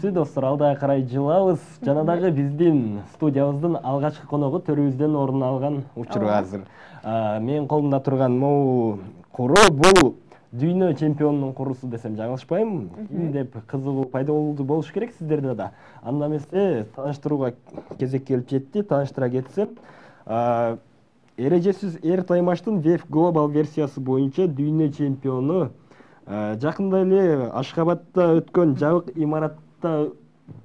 Достор, алдыга карай жылабыз. Жана дагы биздин студиябыздын алгачкы коногу төрүбүздөн орун алган учуру азыр. Менин колумда турган могу куру бул дүйнө чемпионунун курусу десем жаңылышпайм. Ким деп кызыгуу пайда болуш керек сиздерде да. Анда эмесе тааныштырууга кезек келип жетти. Тааныштыра кетсем, эрежесиз эйр таймаштын VF Global версиясы боюнча дүйнө чемпиону жакында эле Ашхабадта өткөн жабык имаратта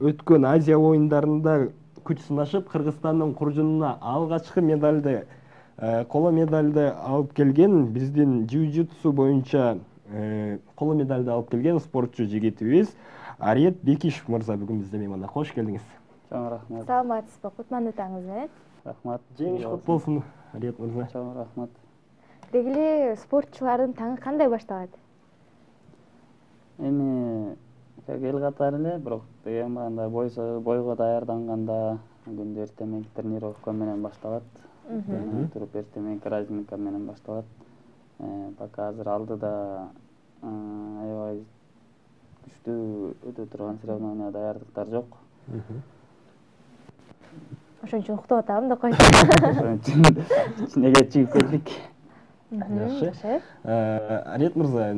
өткөн Азия оюндарында күч сынашып, Кыргызстандын куржунуна алгачкы медалды, коло медалды алып келген биздин jiu-jitsu боюнча коло медалды алып келген спортчу жигитибиз Ариет Бекишев мырза бүгүн бизде мейманда. Кош келдиңиз. Чоң рахмат. Саламатсызбы? Кутмандуу таңыңыз менен. Рахмат. Жеңиш кут болсун, Ариет мырза. Чоң рахмат. Деги эле спортчулардын таңы кандай башталат? Эми эл катары эле, бирок эң баанда бойго даярданганда күндү эртең тренировка менен башталат. Туруп эртең разминка менен башталат. Пока азыр алдыда аябай күчтүү өтө турган соревнования даярдыктар жок. Ошон үчүн уктап атам да койдум. Ошон үчүн неге чыгып келдик. Жакшы. Ариет мырза,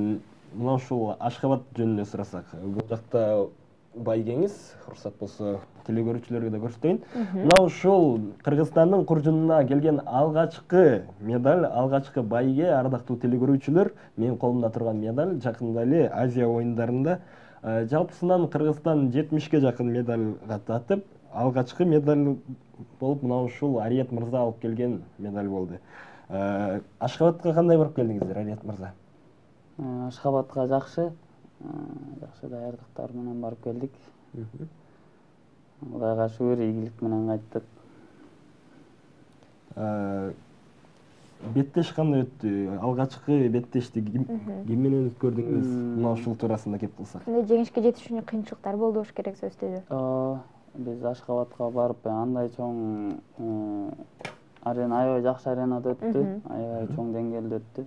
мына ушул Ашхабад жөнүндө сурасак, бул жакта байгеңиз, уруксат болсо телекөрүүчүлөргө да көрсөтөйүн. Мына ушул Кыргызстандын куржунуна келген алгачкы медаль, алгачкы байге, ардактуу телекөрүүчүлөр, менин колумда турган медаль жакында эле Азия оюндарында жалпысынан Кыргызстан 70ке жакын медальга татып, алгачкы медаль болуп мына ушул Ариет мырза алып келген медаль болду. Ашхабадка кандай барып келдиңиздер, Ариет мырза? Ашхабадка жакшы даярдыктар менен барып келдик. Кудайга шүгүр, ийгилик менен кайттык. Беттеш кандай өттү? Алгачкы беттешти ким менен өткөрдүңүз? Мына ушул туурасында кеп кылсак. Жеңишке жетиш үчүн кыйынчылыктар болду болуш керек сөзсүз. Биз Ашхабадка барып андай чоң арена, аябай жакшы аренада өттү, аябай чоң деңгээлде өттү.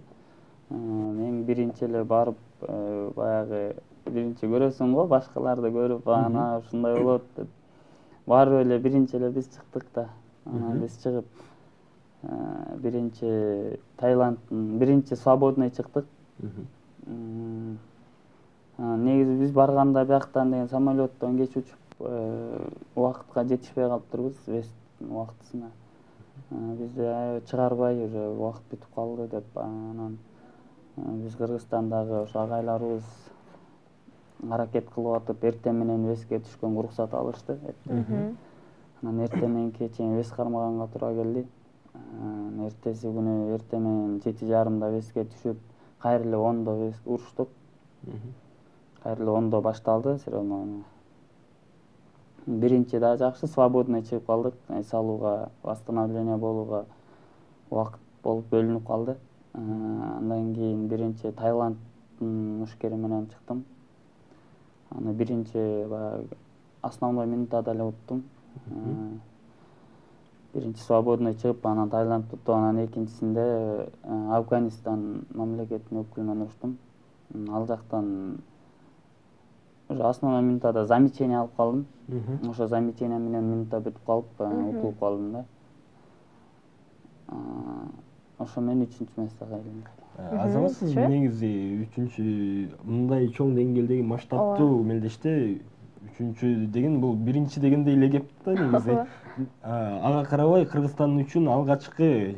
Мен биринчи эле барып, баягы биринчи көрөсүң го, башкаларды көрүп, ана ушундай болот деп. Барып эле биринчи эле биз чыктык да. Анан биз чыгып, биринчи Таиландтын биринчи свободный чыктык. Негизи биз барганда бияктан деген самолеттон кеч учуп, убакытка жетишпей калыптырбыз, Весттин убактысына. Бизди чыгарбай, уже убакыт бүтүп калды деп, анан биз Кыргызстандагы ошо агайларыбыз аракет кылып атып, эртең менен Веске түшкөнгө уруксат алышты. Анан эртең мененке чейин Вес кармаганга туура келди. Эртеси күнү эртең менен 7:30 Веске түшүп, кайра эле 10 Вес уруштук. Кайра эле 10 башталды соревнование. Биринчи да жакшы, свободный чыгып калдык. Эс алууга, восстановление болууга убакыт болуп бөлүнүп калды. Андан кийин биринчи Таиландтын мушкери менен чыктым. Аны биринчи основной минутада эле уттум. Биринчи свободный чыгып, анан Таиландты уттуп, анан экинчисинде Афганистан мамлекетинин өкүлүнөн уруштум. Ал жактан уже основной минутада замечание алып калдым. Ошо замечание менен минута бүтүп калып, утулуп калдым да. Ошо мен 3-месте кайдым. Азабасыз негизи 3 мындай чоң деңгээлдеги масштабтуу мелдеште 3 деген бул биринчи дегендей эле кеп да негизи. Ага карабай Кыргызстан үчүн алгачкы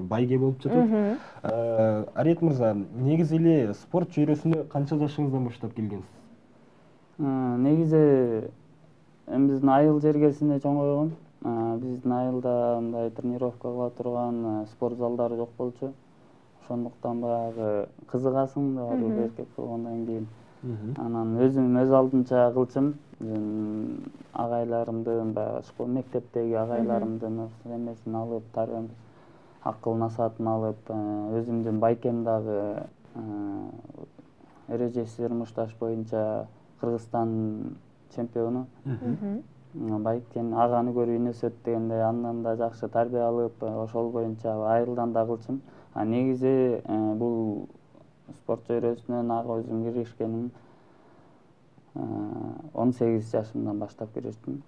байге болуп жатат. Ариет мырза, негизи эле спорт чөйрөсүнө канча жашыңыздан баштап келгенсиз? Негизи биздин айыл жергесинде чоңойгом. Биздин айылда мындай тренировка кыла турган спорт залдары жок болчу. Ошондуктан баягы кызыгасың да бир эркек болгондон кийин. Анан өзүм өз алдынча кылчым. Агайларымдын баягы школ мектептеги агайларымдын эмесин алып, акыл насаатын алып, өзүмдүн байкем дагы эрежесиз ырмышташ боюнча Кыргызстан чемпиону. Байкен аганы көрүп өсөт дегенде, андан да жакшы тарбия алып, ошол боюнча айылдан да кылчым. Негизи бул спорт чөйрөсүнөн ага өзүм киришкеним 18 жашымдан баштап киришtim.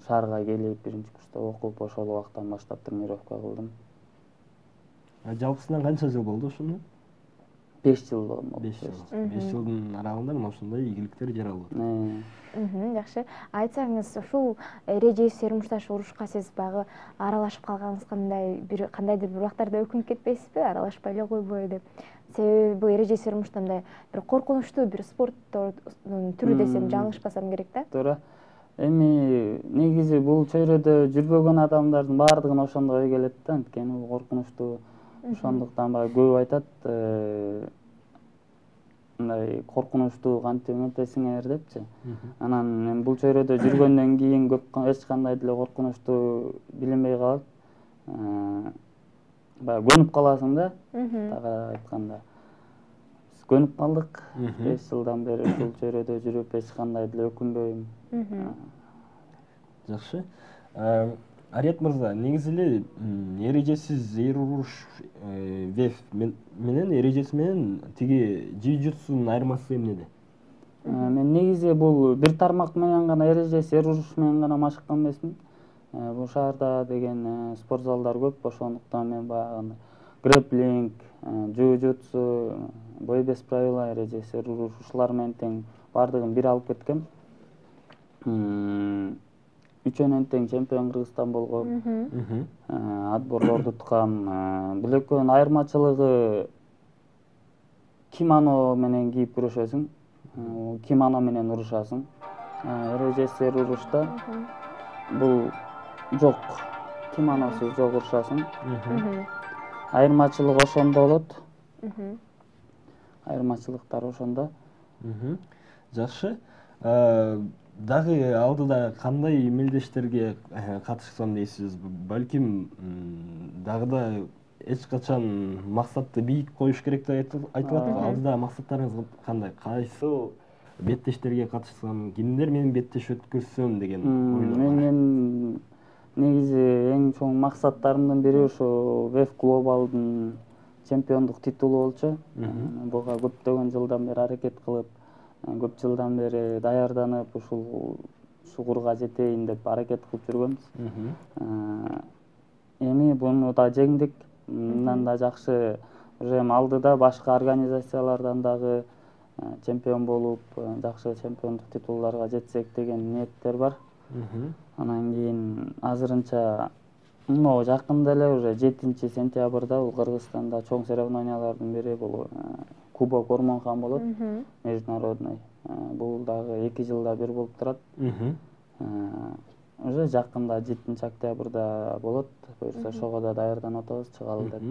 Шаарга келип биринчи курста окуп ошол убактан баштап тренировка кылдым. Жалпысынан канча жыл болду ошондо? 5 жыл болду. 5 жыл. 5 жылдын аралыгында мына ушундай ийгиликтер жаралды. Жакшы. Айтсаңыз, ушул эреже Мушташ урушка сиз багы аралашып калганыңыз кандайдыр бир убактарда өкүнүп кетпейсизби? Аралашпай эле койбой деп. Себеби бул эреже Муштандай бир коркунучтуу бир спорттун түрү десем жаңылышпасам керек да. Туура. Эми негизи бул чөйрөдө жүрбөгөн адамдардын баардыгына ошондой ой келет да, анткени бул коркунучтуу. Ошондуктан баягы көп айтат, мындай коркунучтуу кантип эметесиңер депчи. Анан мен бул чөйрөдө жүргөндөн кийин эч кандай деле коркунучтуу билинбей калат. Баягы көнүп каласың да, тага айтканда. Биз көнүп калдык. 5 жылдан бери ушул чөйрөдө жүрүп эч кандай деле өкүнбөйм. Жакшы. Арият мырза, негизи эле эрежесиз уруш веф менен эрежеси менен тиги джиу-джитсунун айырмасы эмнеде? Мен негизи бул бир тармак менен гана эрежеси уруш менен гана машыктан эмесмин. Бул шаарда деген спорт залдар көп, ошондуктан мен баягы грэпплинг, джиу-джитсу, бой без правила, эрежеси уруш ушулар менен тең баардыгын бир алып кеткем. Үчөөнөн тең чемпион Кыргызстан болгом. Отборлорду уткам. Бул экөөнүн айырмачылыгы кимоно менен кийип күрөшөсүң. Кимоно менен урушасың. Эрежеси урушта бул жок. Кимоносуз жок урушасың. Айырмачылык ошондо болот. Айырмачылыктар ошондо. Жакшы. Дагы алдыда кандай мелдештерге катышсам дейсиз? Балким дагы да эч качан максатты бийик коюш керек деп айтылат. Алдыда максаттарыңыз кандай? Кайсыл беттештерге катышсам, кимдер менен беттеш өткөрсөм деген ойлор бар. Мен негизи эң чоң максаттарымдын бири ушу ВЭФ глобалдын чемпиондук титулу болчу. Буга көптөгөн жылдан бери аракет кылып, көп жылдан бери даярданып, ушул чугурга жетейин деп аракет кылып жүргөнбүз. Эми буну да жеңдик. Мындан да жакшы уже алдыда башка организациялардан дагы чемпион болуп, жакшы чемпиондук титулдарга жетсек деген ниеттер бар. Анан кийин азырынча могу жакында эле уже 7-сентябрда бул Кыргызстанда чоң соревнованиялардын бири бул Кубок Ормонхан болот, международный. Бул дагы 2 жылда бир болуп турат. Уже жакында 7-октябрда болот. Буюрса ошого да даярданып атабыз, чыгалы деп.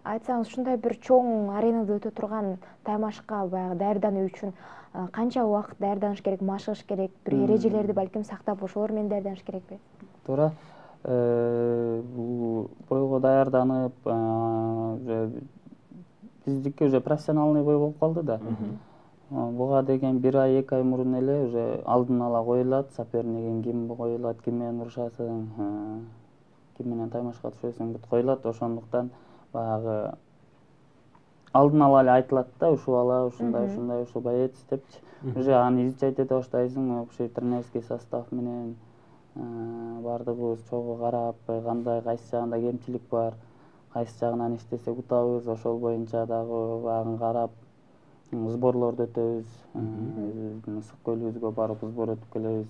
Айтсаңыз, ушундай бир чоң аренада өтө турган таймашка баягы даярдануу үчүн канча убакыт даярданыш керек, машыгыш керек, бир эрежелерди балким сактап ошолор менен даярданыш керекпи? Туура. Бул бойго даярданып, биздики уже профессиональный бой болуп калды да. Буга деген 1 ай, 2 ай мурун эле уже алдын ала коюлат, сопернигиң ким коюлат, ким менен урушасың, ким менен таймашка түшөсүң бүт коюлат. Ошондуктан баягы алдын ала эле айтылат да, ушул бала ушундай, ушул боец депчи. Уже аны изучать эте баштайсың, общий тренерский состав менен баардыгыбыз чогуу карап, кандай кайсы жагында кемчилик бар, кайсы жагынан иштесек утабыз, ошол боюнча дагы багын карап, сборлорду өтөбүз, өзүбүздүн ысык көлүбүзгө барып сбор өтүп келебиз.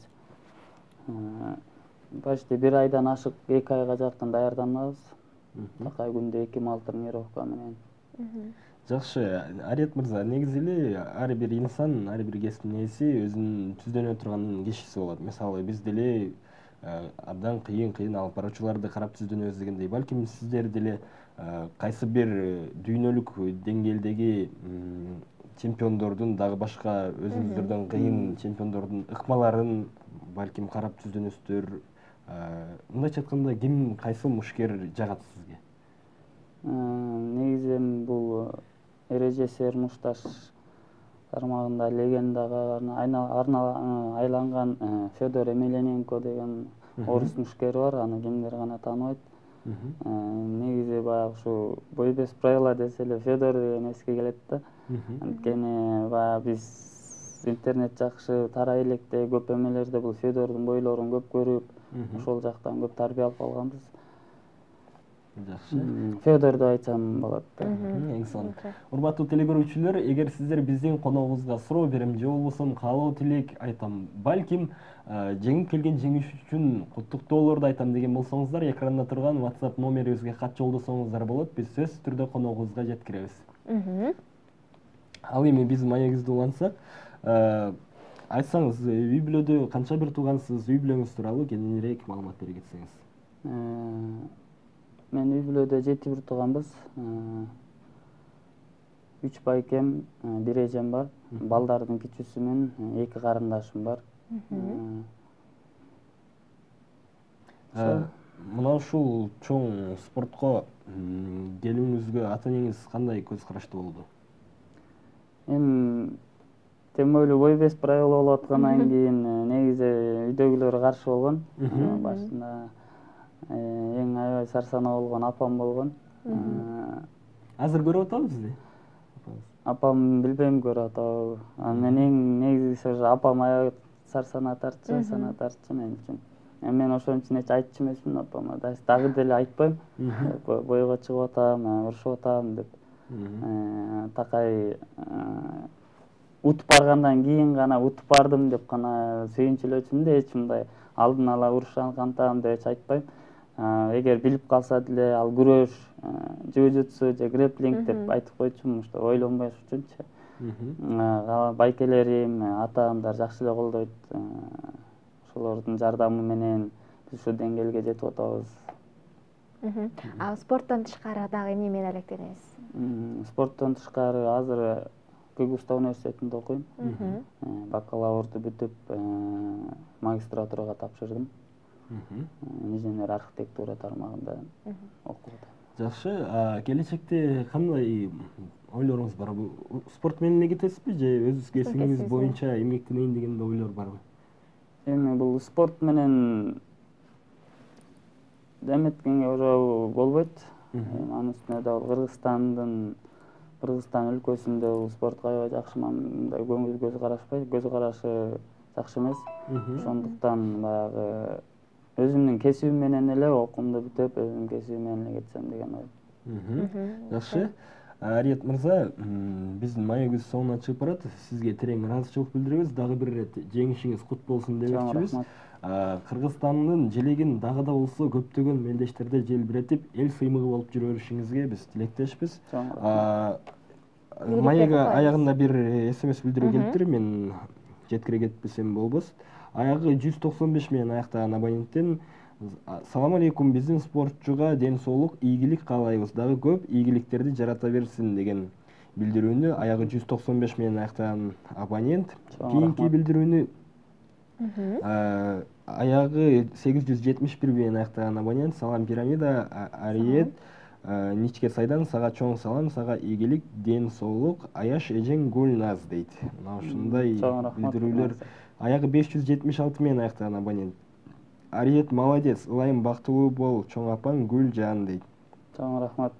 Почти 1 айдан ашык 2 айга жакын даярданабыз. Такай күндө 2 мал тренировка менен. Жакшы, Арият мырза, негизи эле ар бир инсан, ар бир кесиптин ээси өзүнүн түздөнө турган кишиси болот. Мисалы, биз деле абдан кыйын алып баруучуларды карап түздөнөбүз дегендей, балким сиздер деле кайсы бир дүйнөлүк деңгээлдеги чемпиондордун, дагы башка өзүңүздөрдөн кыйын чемпиондордун ыкмаларын балким карап түздөнөсүздөр. Мындайча айтканда, ким кайсыл мушкер жагат сизге? Негизи бул эрежеси Мушташ тармагында легендага айланган Федор Эмельяненко деген орус мушкери бар, аны кимдер гана тааныбайт. Негизи баягы ушу бой без правила десе эле Федор деген эске келет да. Анткени баягы биз интернет жакшы тарай электе, көп эмелерде бул Федордун бойлорун көп көрүп, ошол жактан көп тарбия алып калганбыз. Жакшы. Федорду айтсам болот. Эң сонун. Урматтуу телегөрүүчүлөр, эгер сиздер биздин коногубузга суроо берем же болбосо каалоо тилек айтам, балким жеңип келген жеңиш үчүн куттуктоолорду айтам деген болсоңуздар, экранда турган WhatsApp номерибизге кат жолдосоңуздар болот. Биз сөзсүз түрдө коногубузга жеткиребиз. Ал эми биз маегибизди улантсак, айтсаңыз, үй бүлөдө канча бир туугансыз, үй бүлөңүз тууралуу кененирээк маалымат бере кетсеңиз. Мен үй бүлөдө 7 бир тууганбыз. 3 байкем, 1 эжем бар. Балдардын кичүүсүмүн, 2 карындашым бар. Мына ушул чоң спортко келүүңүзгө ата-энеңиз кандай көз карашты болду? Эми тем более бой бес правила болуп аткандан кийин негизи үйдөгүлөр каршы болгон. Башында эң аябай сарсанаа болгон апам болгон. Азыр көрүп атабыз бизди? Апам билбейм көрүп атабы. Мен эң негизгиси ошо апам аябай сарсанаа тартчу, мен үчүн. Мен ошон үчүн эч айтчу эмесмин апама. Дагы деле айтпайм. Бойго чыгып атам, урушуп атам деп. Такай утуп баргандан кийин гана утуп бардым деп гана сүйүнчүлөчүм да, эч мындай алдын ала урушан кантам деп эч айтпайм. Эгер билип калса деле ал күрөш, жужутсу же грэплинг деп айтып койчумун, что ойлонбош үчүнчү. Байкелерим, атамдар жакшы эле колдойт. Ошолордун жардамы менен биз ушул деңгээлге жетип атабыз. А спорттон тышкары дагы эмне менен алектенесиз? Спорттон тышкары азыр Кыргызстан университетинде окуйм. Бакалаврду бүтүп, магистратурага тапшырдым. Инженер архитектура тармагында окуп атам. Жакшы, келечекте кандай ойлоруңуз бар? Спорт менен эле кетесизби же өз кесибиңиз боюнча эмгектенейин деген ойлор барбы? Эми бул спорт менен эметкенге уже болбойт. Анын үстүнө да Кыргызстан өлкөсүндө бул спортко аябай жакшы мындай көз карашы жакшы эмес. Ошондуктан баягы өзүмдүн кесибим менен эле окуумду бүтүп, өзүмдүн кесибим менен эле кетсем деген ой. Жакшы. Ариет мырза, биздин маегибиз соңуна чыгып барат. Сизге терең ыраазычылык билдиребиз. Дагы бир ирет жеңишиңиз кут болсун демекчибиз. Кыргызстандын желегин дагы да болсо көптөгөн мелдештерде желбиретип, эл сыймыгы болуп жүрө беришиңизге биз тилектешпиз. Маега аягында бир СМС билдирүү келиптир. Мен жеткире кетпесем болбос. Аягы 195 менен аяктаган абоненттен: "Салам алейкум, биздин спортчуга ден соолук, ийгилик каалайбыз. Дагы көп ийгиликтерди жарата берсин" деген билдирүүнү аягы 195 менен аяктаган абонент. Кийинки билдирүүнү аягы 871 менен аяктаган абонент: "Салам пирамида, Ариет, Ничке сайдан сага чоң салам, сага ийгилик, ден соолук, Аяш эжең Гүлназ" дейт. Мына ушундай билдирүүлөр. Аягы 576 менен аяктаган абонент: "Ариет молодец, ылайым бактылуу бол, чоң апаң Гүлжан" дейт. Чоң рахмат.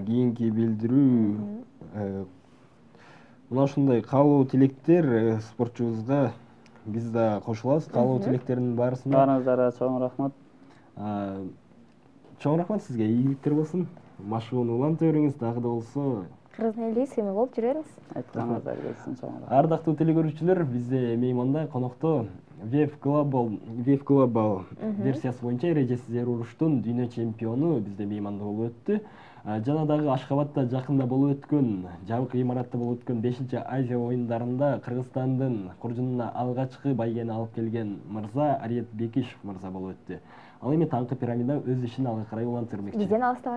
Кийинки билдирүү мына ушундай каалоо тилектер спортчубузга биз да кошулабыз. Каалоо тилектердин баарысына баарыңыздарга чоң рахмат. Чоң рахмат сизге, ийгиликтер болсун. Машыгууну уланта бериңиз, дагы да болсо Кыргыздын эли сыймый болуп жүрөбүз. Айтканыңыздар келсин, чоң рахмат. Ардактуу телекөрүүчүлөр, бизде мейманда конокто WEF Global версиясы боюнча эрежесиз эр уруштун дүйнө чемпиону бизде мейманда болуп өттү. Жана дагы Ашхабадта жакында болуп өткөн, жабык имаратта болуп өткөн 5-Азия оюндарында Кыргызстандын куржунуна алгачкы байгени алып келген мырза Ариет Бекишев мырза болуп өттү. Ал эми таңкы пирамида өз ишин алга карай уланта бермекчи. Бизден алыстабай.